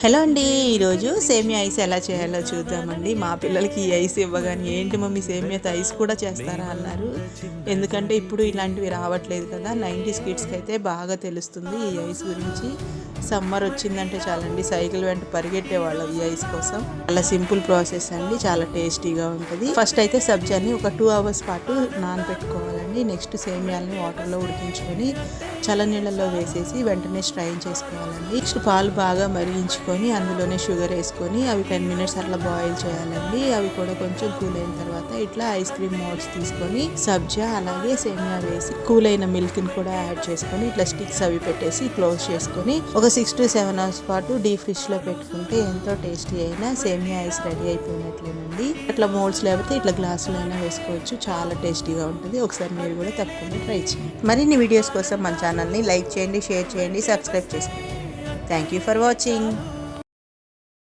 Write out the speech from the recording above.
Hello అండి, ఈరోజు సేమియా ఐస్ ఎలా చేయాలో చూద్దామండి. మా పిల్లలకి ఈ ఐస్ ఇవ్వగానే ఏంటి మమ్మీ సేమియాతో ఐస్ కూడా చేస్తారా అన్నారు. ఎందుకంటే ఇప్పుడు ఇలాంటివి రావట్లేదు కదా. 90s కిడ్స్కి అయితే బాగా తెలుస్తుంది ఈ ఐస్ గురించి. సమ్మర్ వచ్చిందంటే చాలండి సైకిల్ వెంట పరిగెట్టేవాళ్ళం ఈ ఐస్ కోసం. చాలా సింపుల్ ప్రాసెస్ అండి, చాలా టేస్టీగా ఉంటుంది. ఫస్ట్ అయితే సబ్జాని ఒక 2 hours పాటు నానబెట్టుకోవాలండి. నెక్స్ట్ సేమియాలని వాటర్లో ఉడికించుకొని చల్లనీళ్ళల్లో వేసేసి వెంటనే స్ట్రైన్ చేసుకోవాలండి. నెక్స్ట్ పాలు బాగా మరిగించుకొని అందులోనే షుగర్ వేసుకొని అవి 10 minutes అట్లా బాయిల్ చేయాలండి. అవి కూడా కొంచెం కూల్ అయిన తర్వాత ఇట్లా ఐస్ క్రీమ్ మోడ్స్ తీసుకొని సబ్జా అలాగే సేమియా వేసి కూల్ అయిన మిల్క్ని కూడా యాడ్ చేసుకొని ఇట్లా స్టిక్స్ అవి పెట్టేసి క్లోజ్ చేసుకొని ఒక 6 to 7 hours పాటు డీప్ ఫ్రిడ్జ్లో పెట్టుకుంటే ఎంతో టేస్టీ అయినా సేమియా ఐస్ రెడీ అయిపోయినట్లేనండి. అట్లా మోల్డ్స్ లేకపోతే ఇట్లా గ్లాసులో అయినా వేసుకోవచ్చు. చాలా టేస్టీగా ఉంటుంది. ఒకసారి మీరు కూడా తప్పకుండా ట్రై చేయండి. మరిన్ని వీడియోస్ కోసం మన ఛానల్ని లైక్ చేయండి, షేర్ చేయండి, సబ్స్క్రైబ్ చేసుకోండి. Thank you for watching.